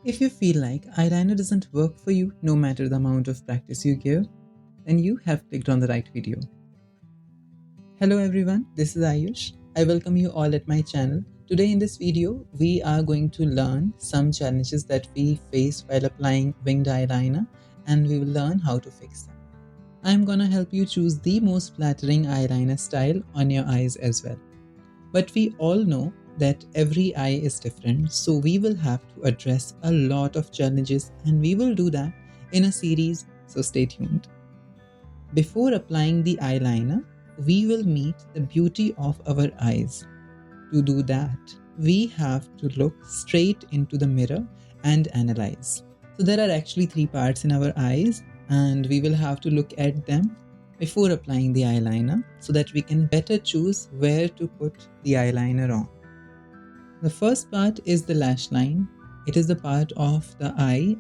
If you feel like eyeliner doesn't work for you no matter the amount of practice you give, then you have clicked on the right video. Hello everyone, this is Ayush. I welcome you all at my channel. Today in this video, we are going to learn some challenges that we face while applying winged eyeliner, and we will learn how to fix them. I'm gonna help you choose the most flattering eyeliner style on your eyes as well. But we all know that every eye is different, so we will have to address a lot of challenges, and we will do that in a series, so stay tuned. Before applying the eyeliner, we will meet the beauty of our eyes. To do that, we have to look straight into the mirror and analyze. So there are actually three parts in our eyes, and we will have to look at them before applying the eyeliner so that we can better choose where to put the eyeliner on. The first part is the lash line. It is the part of the eye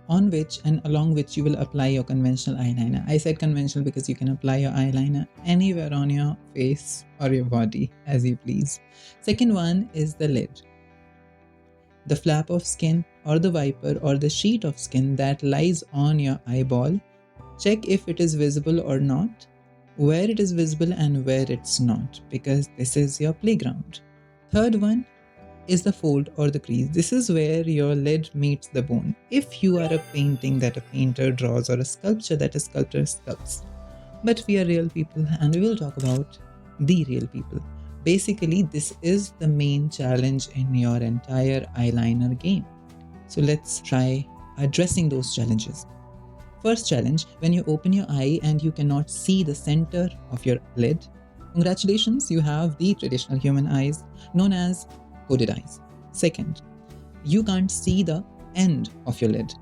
on which and along which you will apply your conventional eyeliner. I said conventional because you can apply your eyeliner anywhere on your face or your body as you please. Second one is the lid. The flap of skin or the wiper or the sheet of skin that lies on your eyeball. Check if it is visible or not, where it is visible and where it's not, because this is your playground. Third one is the fold or the crease. This is where your lid meets the bone. If you are a painting that a painter draws or a sculpture that a sculptor sculpts. But we are real people and we will talk about the real people. Basically, this is the main challenge in your entire eyeliner game. So let's try addressing those challenges. First challenge, when you open your eye and you cannot see the center of your lid, congratulations, you have the traditional human eyes known as hooded eyes. Second, you can't see the end of your lid.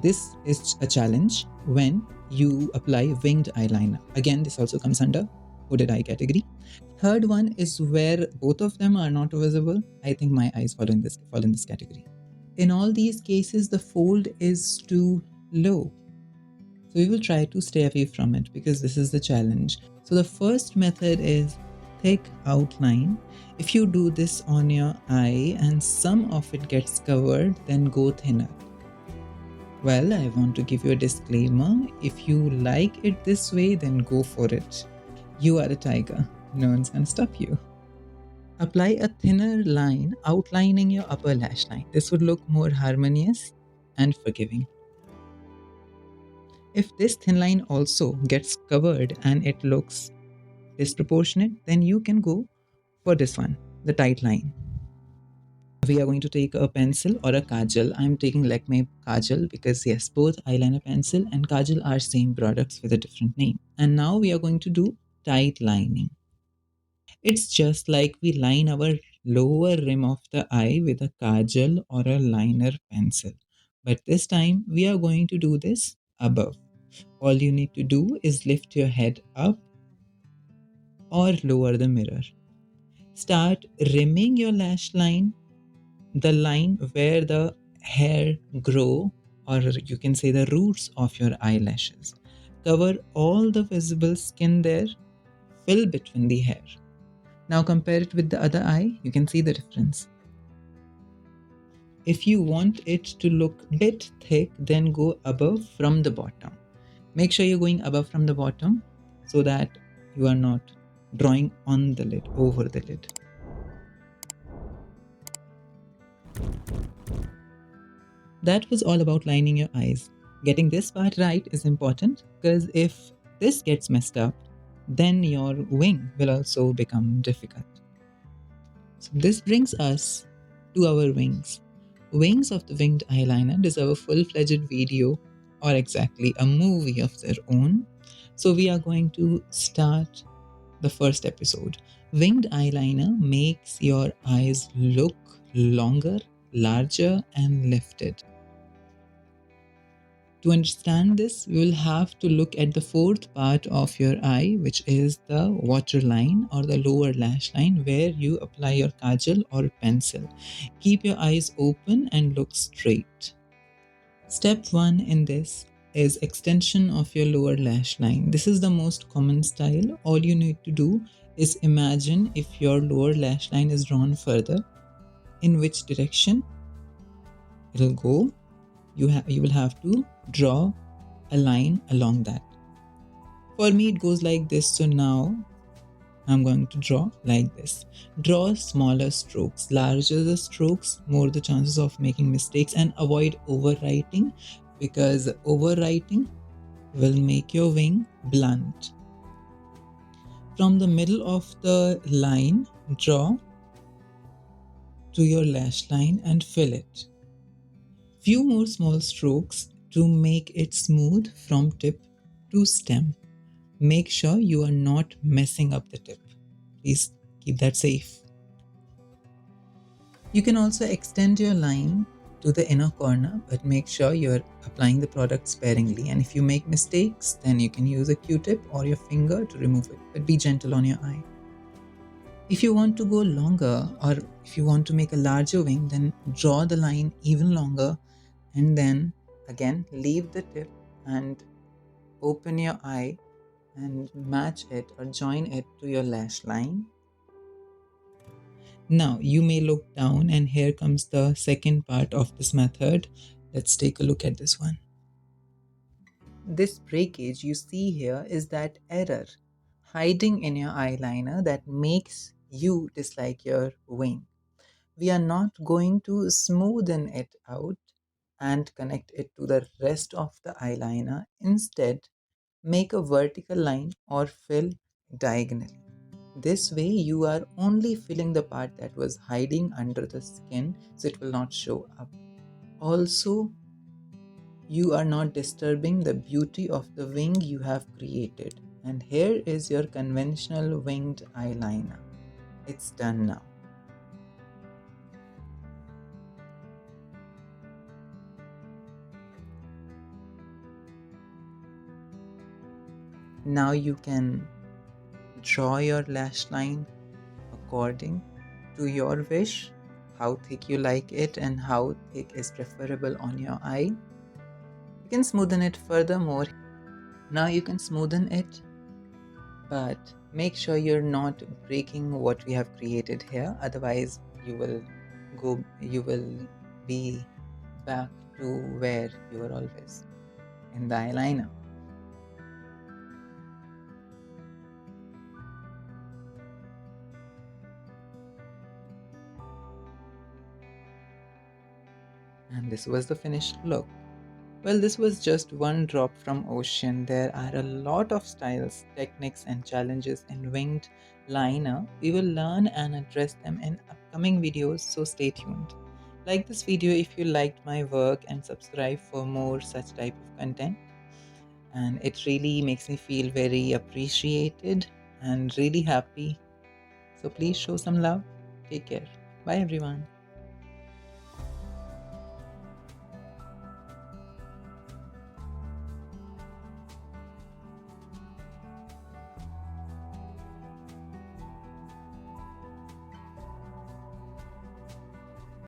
This is a challenge when you apply winged eyeliner. Again, this also comes under hooded eye category. Third one is where both of them are not visible. I think my eyes fall in this category. In all these cases, the fold is too low. So we will try to stay away from it because this is the challenge. So the first method is thick outline. If you do this on your eye and some of it gets covered, then go thinner. Well, I want to give you a disclaimer. If you like it this way, then go for it. You are a tiger. No one's gonna stop you. Apply a thinner line outlining your upper lash line. This would look more harmonious and forgiving. If this thin line also gets covered and it looks disproportionate, then you can go for this one, the tight line. We are going to take a pencil or a kajal. I'm taking Lakme kajal because yes, both eyeliner pencil and kajal are same products with a different name. And now we are going to do tight lining. It's just like we line our lower rim of the eye with a kajal or a liner pencil. But this time we are going to do this above. All you need to do is lift your head up or lower the mirror. Start rimming your lash line, the line where the hair grow, or you can say the roots of your eyelashes. Cover all the visible skin there, fill between the hair. Now compare it with the other eye, you can see the difference. If you want it to look a bit thick, then go above from the bottom. Make sure you're going above from the bottom so that you are not drawing on the lid, over the lid. That was all about lining your eyes. Getting this part right is important because if this gets messed up, then your wing will also become difficult. So this brings us to our wings. Wings of the winged eyeliner deserve a full-fledged video or exactly a movie of their own. So we are going to start the first episode. Winged eyeliner makes your eyes look longer, larger and lifted. To understand this, we will have to look at the fourth part of your eye, which is the waterline or the lower lash line where you apply your kajal or pencil. Keep your eyes open and look straight. Step 1 in this is extension of your lower lash line. This is the most common style. All you need to do is imagine if your lower lash line is drawn further, in which direction it'll go. You will have to draw a line along that. For me, it goes like this. So now I'm going to draw like this. Draw smaller strokes. Larger the strokes, more the chances of making mistakes, and avoid overwriting, because overwriting will make your wing blunt. From the middle of the line, draw to your lash line and fill it. Few more small strokes to make it smooth from tip to stem. Make sure you are not messing up the tip. Please keep that safe. You can also extend your line to the inner corner, but make sure you're applying the product sparingly. And if you make mistakes, then you can use a Q-tip or your finger to remove it, but be gentle on your eye. If you want to go longer, or if you want to make a larger wing, then draw the line even longer and then again leave the tip and open your eye and match it or join it to your lash line. Now you may look down, and here comes the second part of this method. Let's take a look at this one. This breakage you see here is that error hiding in your eyeliner that makes you dislike your wing. We are not going to smoothen it out and connect it to the rest of the eyeliner. Instead, make a vertical line or fill diagonally. This way, you are only filling the part that was hiding under the skin, so it will not show up. Also, you are not disturbing the beauty of the wing you have created. And here is your conventional winged eyeliner. It's done now. Now you can draw your lash line according to your wish, how thick you like it and how thick is preferable on your eye. You can smoothen it furthermore. Now you can smoothen it, but make sure you're not breaking what we have created here, otherwise you will be back to where you were always, in the eyeliner. And this was the finished look. Well, this was just one drop from ocean. There are a lot of styles, techniques, and challenges in winged liner. We will learn and address them in upcoming videos, so stay tuned. Like this video if you liked my work, and subscribe for more such type of content. And it really makes me feel very appreciated and really happy. So please show some love. Take care. Bye everyone.